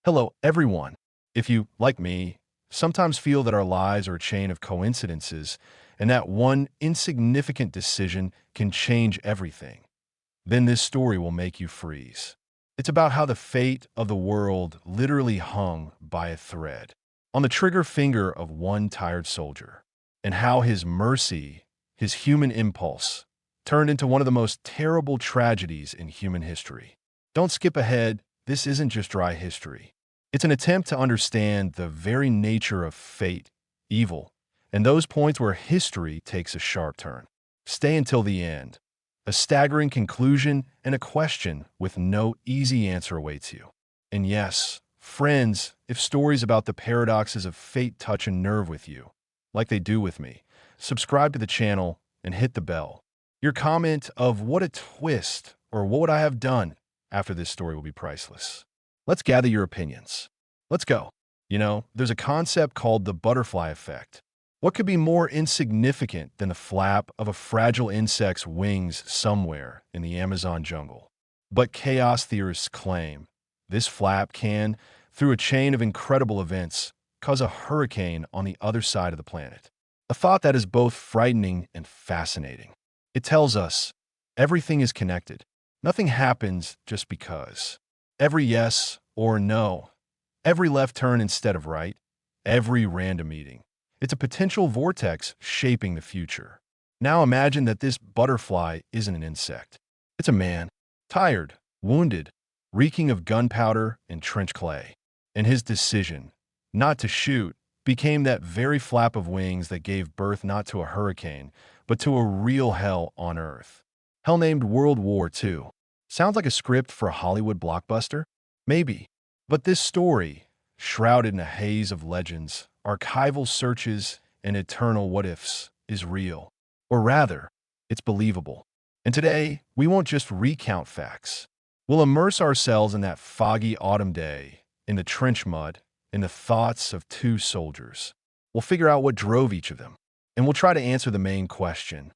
Hello, everyone. If you, like me, sometimes feel that our lives are a chain of coincidences and that one insignificant decision can change everything, then this story will make you freeze. It's about how the fate of the world literally hung by a thread on the trigger finger of one tired soldier, and how his mercy, his human impulse, turned into one of the most terrible tragedies in human history. Don't skip ahead. This isn't just dry history. It's an attempt to understand the very nature of fate, evil, and those points where history takes a sharp turn. Stay until the end. A staggering conclusion and a question with no easy answer awaits you. And yes, friends, if stories about the paradoxes of fate touch a nerve with you, like they do with me, subscribe to the channel and hit the bell. Your comment of "what a twist" or "what would I have done" after this story will be priceless. Let's gather your opinions. Let's go. There's a concept called the butterfly effect. What could be more insignificant than the flap of a fragile insect's wings somewhere in the Amazon jungle? But chaos theorists claim this flap can, through a chain of incredible events, cause a hurricane on the other side of the planet. A thought that is both frightening and fascinating. It tells us everything is connected. Nothing happens just because. Every yes or no, every left turn instead of right, every random meeting. It's a potential vortex shaping the future. Now imagine that this butterfly isn't an insect. It's a man, tired, wounded, reeking of gunpowder and trench clay. And his decision, not to shoot, became that very flap of wings that gave birth not to a hurricane, but to a real hell on Earth. Hell named World War II. Sounds like a script for a Hollywood blockbuster? Maybe. But this story, shrouded in a haze of legends, archival searches, and eternal what-ifs, is real. Or rather, it's believable. And today, we won't just recount facts. We'll immerse ourselves in that foggy autumn day, in the trench mud, in the thoughts of two soldiers. We'll figure out what drove each of them. And we'll try to answer the main question.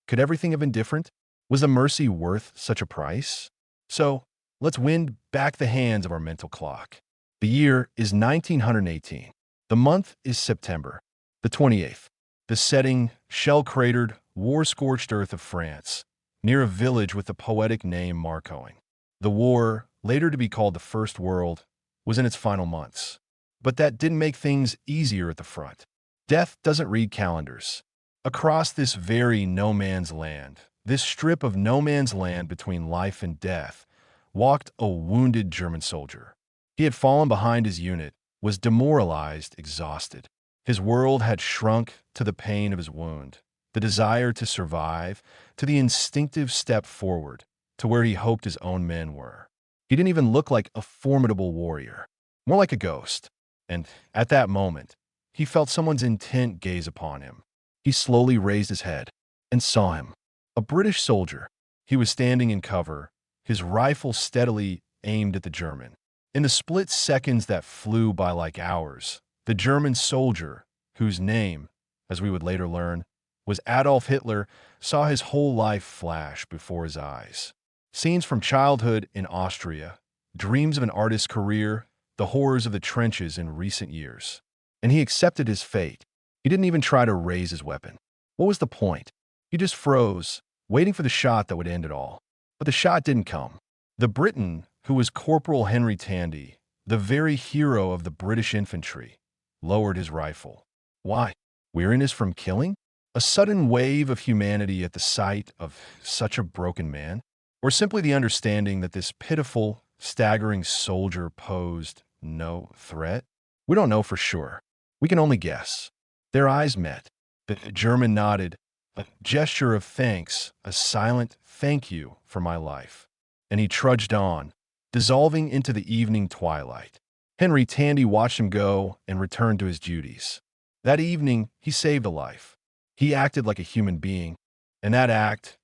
Could everything have been different? Was the mercy worth such a price? So, let's wind back the hands of our mental clock. The year is 1918. The month is September, the 28th. The setting, shell-cratered, war-scorched earth of France, near a village with the poetic name Marcoing. The war, later to be called the First World, was in its final months. But that didn't make things easier at the front. Death doesn't read calendars. Across this very no-man's land, this strip of no man's land between life and death, walked a wounded German soldier. He had fallen behind his unit, was demoralized, exhausted. His world had shrunk to the pain of his wound, the desire to survive, to the instinctive step forward, to where he hoped his own men were. He didn't even look like a formidable warrior, more like a ghost. And at that moment, he felt someone's intent gaze upon him. He slowly raised his head and saw him. A British soldier. He was standing in cover, his rifle steadily aimed at the German. In the split seconds that flew by like hours, the German soldier, whose name, as we would later learn, was Adolf Hitler, saw his whole life flash before his eyes. Scenes from childhood in Austria, dreams of an artist's career, the horrors of the trenches in recent years. And he accepted his fate. He didn't even try to raise his weapon. What was the point? He just froze, waiting for the shot that would end it all. But the shot didn't come. The Briton, who was Corporal Henry Tandey, the very hero of the British infantry, lowered his rifle. Why? Weariness from killing? A sudden wave of humanity at the sight of such a broken man? Or simply the understanding that this pitiful, staggering soldier posed no threat? We don't know for sure. We can only guess. Their eyes met. The German nodded, a gesture of thanks, a silent "thank you" for my life. And he trudged on, dissolving into the evening twilight. Henry Tandey watched him go and returned to his duties. That evening, he saved a life. He acted like a human being, and that act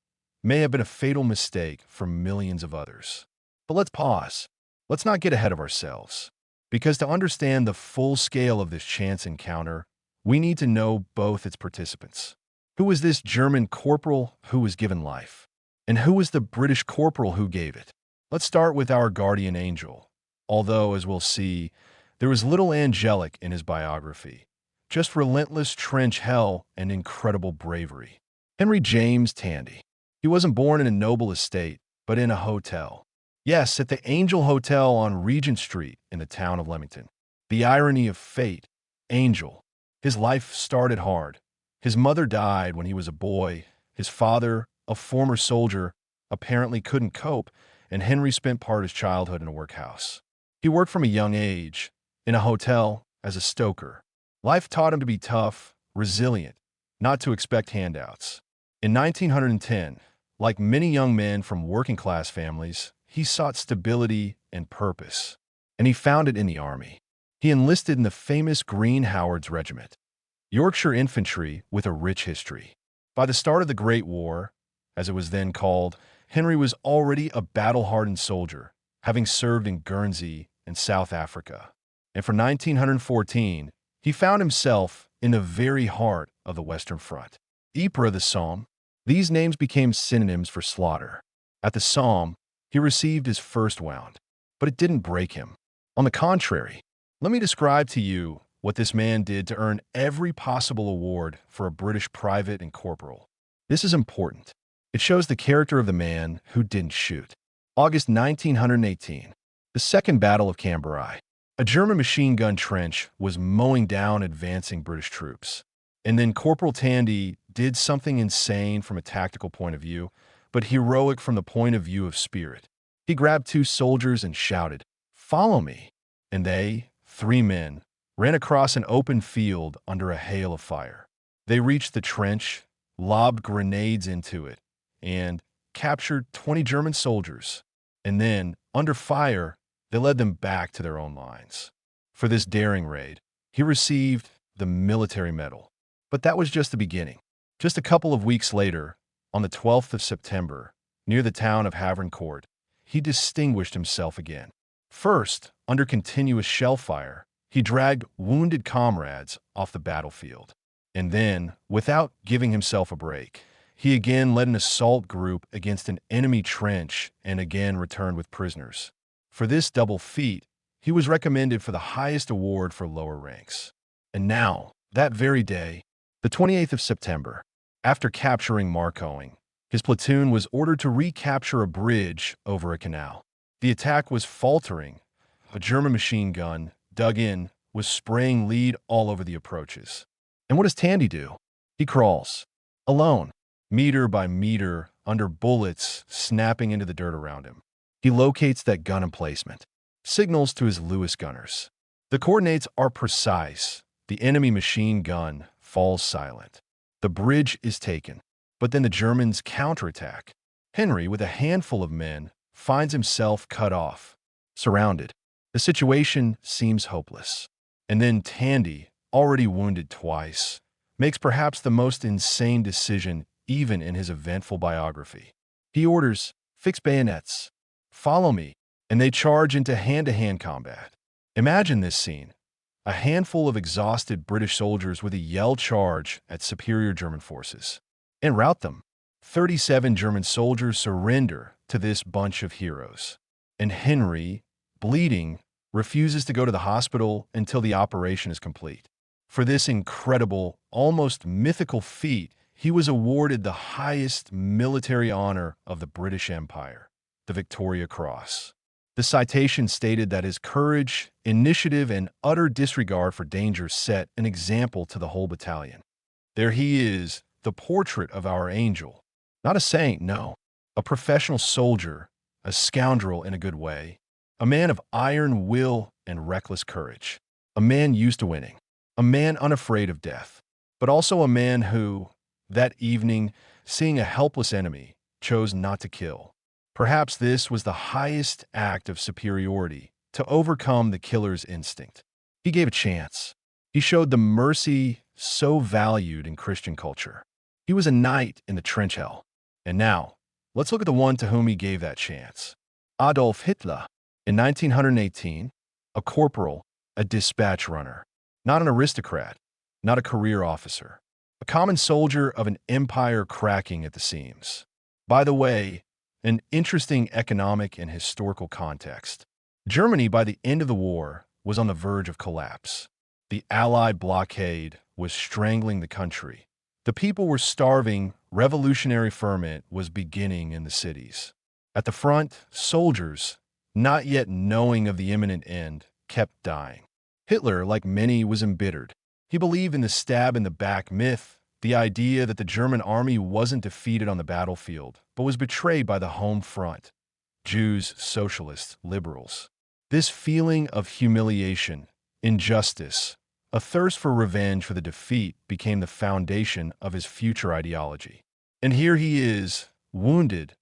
may have been a fatal mistake for millions of others. But let's pause. Let's not get ahead of ourselves. Because to understand the full scale of this chance encounter, we need to know both its participants. Who was this German corporal who was given life? And who was the British corporal who gave it? Let's start with our guardian angel, although, as we'll see, there was little angelic in his biography, just relentless trench hell and incredible bravery. Henry James Tandey. He wasn't born in a noble estate, but in a hotel. Yes, at the Angel Hotel on Regent Street in the town of Leamington. The irony of fate. Angel. His life started hard. His mother died when he was a boy. His father, a former soldier, apparently couldn't cope, and Henry spent part of his childhood in a workhouse. He worked from a young age, in a hotel, as a stoker. Life taught him to be tough, resilient, not to expect handouts. In 1910, like many young men from working-class families, he sought stability and purpose, and he found it in the Army. He enlisted in the famous Green Howards Regiment, Yorkshire Infantry with a rich history. By the start of the Great War, as it was then called, Henry was already a battle-hardened soldier, having served in Guernsey and South Africa. And for 1914, he found himself in the very heart of the Western Front. Ypres, the Somme. These names became synonyms for slaughter. At the Somme, he received his first wound, but it didn't break him. On the contrary, let me describe to you what this man did to earn every possible award for a British private and corporal. This is important. It shows the character of the man who didn't shoot. August 1918, the Second Battle of Cambrai. A German machine gun trench was mowing down advancing British troops. And then Corporal Tandey did something insane from a tactical point of view, but heroic from the point of view of spirit. He grabbed two soldiers and shouted, "Follow me!" And they, three men, ran across an open field under a hail of fire. They reached the trench, lobbed grenades into it, and captured 20 German soldiers. And then, under fire, they led them back to their own lines. For this daring raid, he received the Military Medal. But that was just the beginning. Just a couple of weeks later, on the 12th of September, near the town of Havrincourt, he distinguished himself again. First, under continuous shell fire, he dragged wounded comrades off the battlefield. And then, without giving himself a break, he again led an assault group against an enemy trench and again returned with prisoners. For this double feat, he was recommended for the highest award for lower ranks. And now, that very day, the 28th of September, after capturing Marcoing, his platoon was ordered to recapture a bridge over a canal. The attack was faltering. A German machine gun, dug in, was spraying lead all over the approaches. And what does Tandey do? He crawls, alone, meter by meter, under bullets snapping into the dirt around him. He locates that gun emplacement, signals to his Lewis gunners. The coordinates are precise. The enemy machine gun falls silent. The bridge is taken, but then the Germans counterattack. Henry, with a handful of men, finds himself cut off, surrounded. The situation seems hopeless. And then Tandey, already wounded twice, makes perhaps the most insane decision even in his eventful biography. He orders, "Fix bayonets. Follow me," and they charge into hand-to-hand combat. Imagine this scene. A handful of exhausted British soldiers with a yell charge at superior German forces and rout them. 37 German soldiers surrender to this bunch of heroes. And Henry, bleeding, refuses to go to the hospital until the operation is complete. For this incredible, almost mythical feat, he was awarded the highest military honor of the British Empire, the Victoria Cross. The citation stated that his courage, initiative, and utter disregard for danger set an example to the whole battalion. There he is, the portrait of our angel. Not a saint, no. A professional soldier, a scoundrel in a good way, a man of iron will and reckless courage, a man used to winning, a man unafraid of death, but also a man who, that evening, seeing a helpless enemy, chose not to kill. Perhaps this was the highest act of superiority, to overcome the killer's instinct. He gave a chance. He showed the mercy so valued in Christian culture. He was a knight in the trench hell. And now, let's look at the one to whom he gave that chance. Adolf Hitler. In 1918, a corporal, a dispatch runner, not an aristocrat, not a career officer, a common soldier of an empire cracking at the seams. By the way, an interesting economic and historical context. Germany, by the end of the war, was on the verge of collapse. The Allied blockade was strangling the country. The people were starving, revolutionary ferment was beginning in the cities. At the front, soldiers, not yet knowing of the imminent end, kept dying. Hitler, like many, was embittered. He believed in the stab-in-the-back myth, the idea that the German army wasn't defeated on the battlefield, but was betrayed by the home front. Jews, socialists, liberals. This feeling of humiliation, injustice, a thirst for revenge for the defeat became the foundation of his future ideology. And here he is, wounded,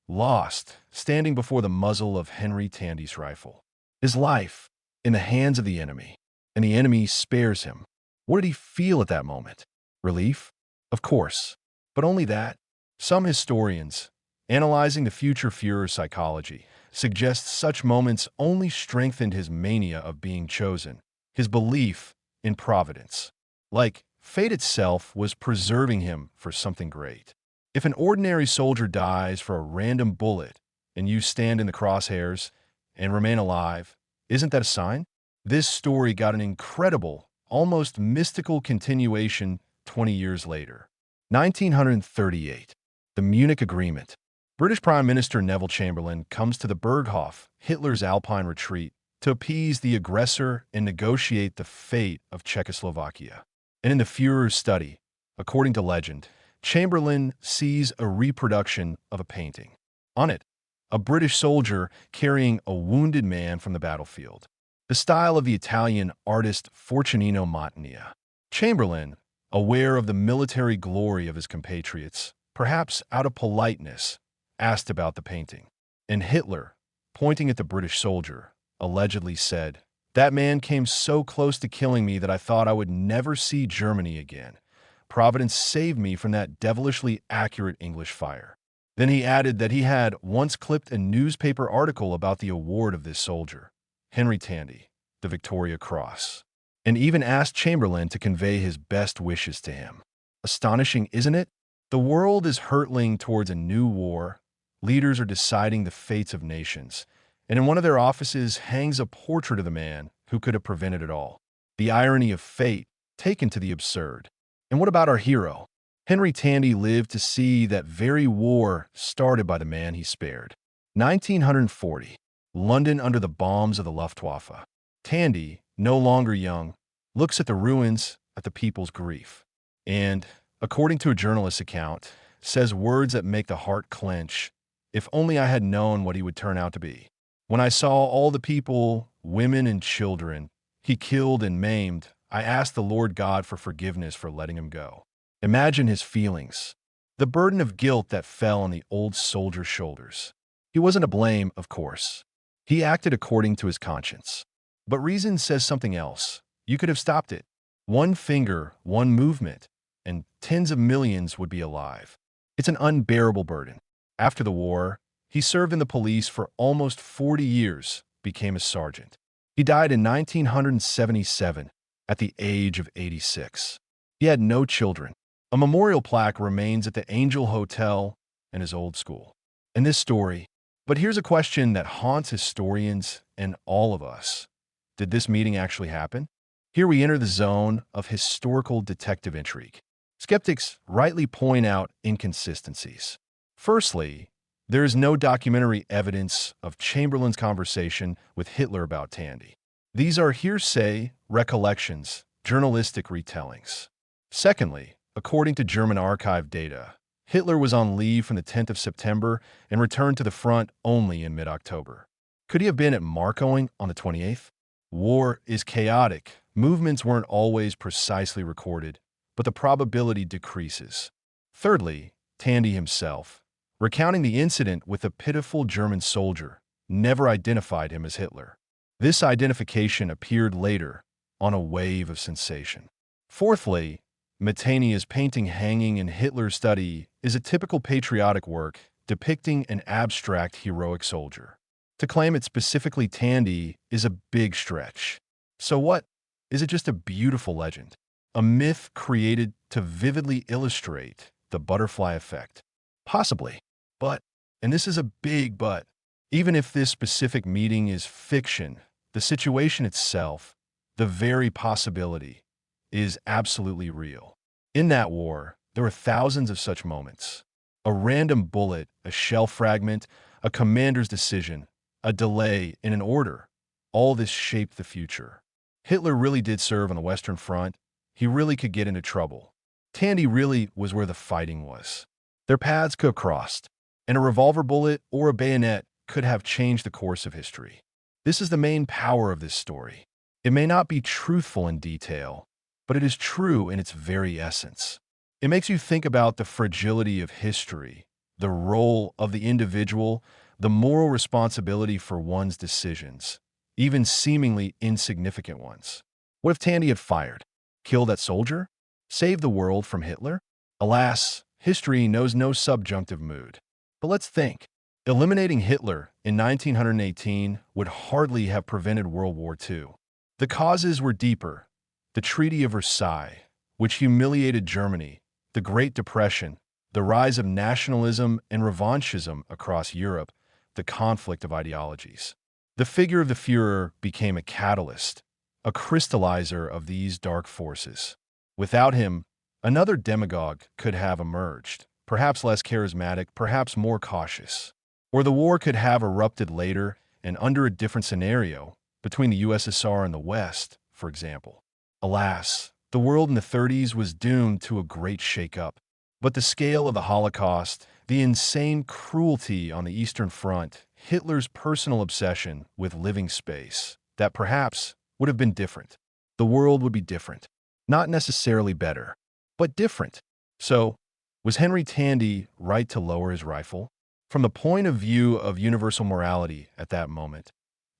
lost, standing before the muzzle of Henry Tandey's rifle. His life in the hands of the enemy, and the enemy spares him. What did he feel at that moment? Relief? Of course. But only that? Some historians, analyzing the future Führer's psychology, suggest such moments only strengthened his mania of being chosen, his belief in providence. Like fate itself was preserving him for something great. If an ordinary soldier dies for a random bullet and you stand in the crosshairs and remain alive, isn't that a sign? This story got an incredible, almost mystical continuation 20 years later. 1938, the Munich Agreement. British Prime Minister Neville Chamberlain comes to the Berghof, Hitler's Alpine retreat, to appease the aggressor and negotiate the fate of Czechoslovakia. And in the Führer's study, according to legend, Chamberlain sees a reproduction of a painting. On it, a British soldier carrying a wounded man from the battlefield. The style of the Italian artist Fortunino Mantegna. Chamberlain, aware of the military glory of his compatriots, perhaps out of politeness, asked about the painting. And Hitler, pointing at the British soldier, allegedly said, "That man came so close to killing me that I thought I would never see Germany again. Providence saved me from that devilishly accurate English fire." Then he added that he had once clipped a newspaper article about the award of this soldier, Henry Tandey, the Victoria Cross, and even asked Chamberlain to convey his best wishes to him. Astonishing, isn't it? The world is hurtling towards a new war. Leaders are deciding the fates of nations, and in one of their offices hangs a portrait of the man who could have prevented it all. The irony of fate taken to the absurd. And what about our hero? Henry Tandey lived to see that very war started by the man he spared. 1940, London under the bombs of the Luftwaffe. Tandey, no longer young, looks at the ruins, at the people's grief, and, according to a journalist's account, says words that make the heart clench. "If only I had known what he would turn out to be. When I saw all the people, women and children, he killed and maimed, I asked the Lord God for forgiveness for letting him go." Imagine his feelings, the burden of guilt that fell on the old soldier's shoulders. He wasn't to blame, of course. He acted according to his conscience. But reason says something else. You could have stopped it. One finger, one movement, and tens of millions would be alive. It's an unbearable burden. After the war, he served in the police for almost 40 years, became a sergeant. He died in 1977 at the age of 86. He had no children. A memorial plaque remains at the Angel Hotel in his old school. In this story, but here's a question that haunts historians and all of us. Did this meeting actually happen? Here we enter the zone of historical detective intrigue. Skeptics rightly point out inconsistencies. Firstly, there is no documentary evidence of Chamberlain's conversation with Hitler about Tandey. These are hearsay, recollections, journalistic retellings. Secondly, according to German archive data, Hitler was on leave from the 10th of September and returned to the front only in mid-October. Could he have been at Marcoing on the 28th? War is chaotic. Movements weren't always precisely recorded, but the probability decreases. Thirdly, Tandey himself, recounting the incident with a pitiful German soldier, never identified him as Hitler. This identification appeared later on a wave of sensation. Fourthly, Mantegna's painting hanging in Hitler's study is a typical patriotic work depicting an abstract heroic soldier. To claim it specifically Tandey is a big stretch. So what? Is it just a beautiful legend? A myth created to vividly illustrate the butterfly effect? Possibly. But, and this is a big but, Even if this specific meeting is fiction, the situation itself, the very possibility, is absolutely real. In that war, there were thousands of such moments. A random bullet, a shell fragment, a commander's decision, a delay in an order. All this shaped the future. Hitler really did serve on the Western Front. He really could get into trouble. Tandey really was where the fighting was. Their paths could have crossed, and a revolver bullet or a bayonet could have changed the course of history. This is the main power of this story. It may not be truthful in detail, but it is true in its very essence. It makes you think about the fragility of history, the role of the individual, the moral responsibility for one's decisions, even seemingly insignificant ones. What if Tandey had fired, killed that soldier, saved the world from Hitler? Alas, history knows no subjunctive mood. But let's think. Eliminating Hitler in 1918 would hardly have prevented World War II. The causes were deeper. The Treaty of Versailles, which humiliated Germany, the Great Depression, the rise of nationalism and revanchism across Europe, the conflict of ideologies. The figure of the Führer became a catalyst, a crystallizer of these dark forces. Without him, another demagogue could have emerged, perhaps less charismatic, perhaps more cautious. Or the war could have erupted later and under a different scenario, between the USSR and the West, for example. Alas, the world in the 30s was doomed to a great shake-up. But the scale of the Holocaust, the insane cruelty on the Eastern Front, Hitler's personal obsession with living space, that perhaps would have been different. The world would be different. Not necessarily better, but different. So, was Henry Tandey right to lower his rifle? From the point of view of universal morality at that moment,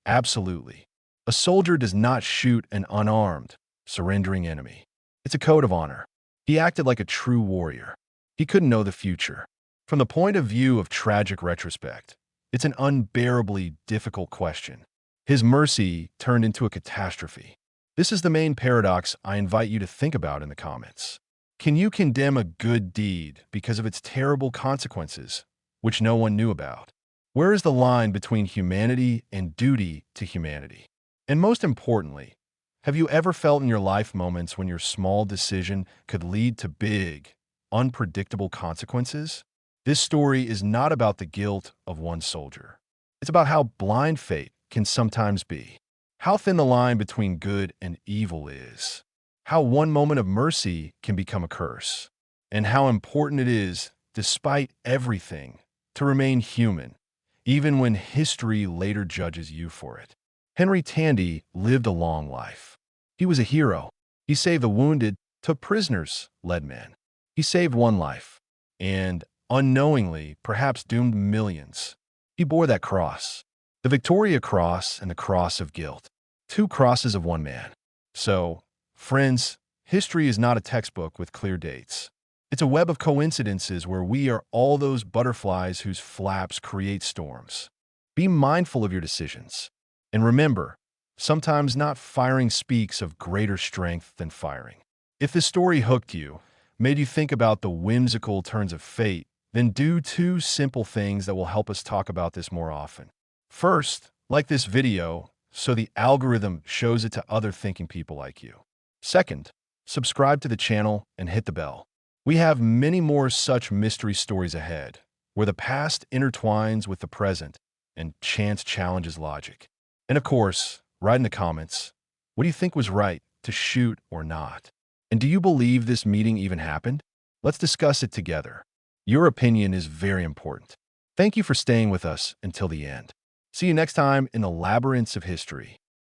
absolutely. A soldier does not shoot an unarmed, surrendering enemy. It's a code of honor. He acted like a true warrior. He couldn't know the future. From the point of view of tragic retrospect, it's an unbearably difficult question. His mercy turned into a catastrophe. This is the main paradox I invite you to think about in the comments. Can you condemn a good deed because of its terrible consequences, which no one knew about? Where is the line between humanity and duty to humanity? And most importantly, have you ever felt in your life moments when your small decision could lead to big, unpredictable consequences? This story is not about the guilt of one soldier. It's about how blind fate can sometimes be, how thin the line between good and evil is, how one moment of mercy can become a curse, and how important it is, despite everything, to remain human, even when history later judges you for it. Henry Tandey lived a long life. He was a hero. He saved the wounded, took prisoners, led men. He saved one life, and unknowingly, perhaps doomed millions. He bore that cross, the Victoria Cross and the cross of guilt, two crosses of one man. So, friends, history is not a textbook with clear dates. It's a web of coincidences where we are all those butterflies whose flaps create storms. Be mindful of your decisions. And remember, sometimes not firing speaks of greater strength than firing. If this story hooked you, made you think about the whimsical turns of fate, then do two simple things that will help us talk about this more often. First, like this video so the algorithm shows it to other thinking people like you. Second, subscribe to the channel and hit the bell. We have many more such mystery stories ahead, where the past intertwines with the present and chance challenges logic. And of course, write in the comments, what do you think was right, to shoot or not? And do you believe this meeting even happened? Let's discuss it together. Your opinion is very important. Thank you for staying with us until the end. See you next time in the labyrinths of history.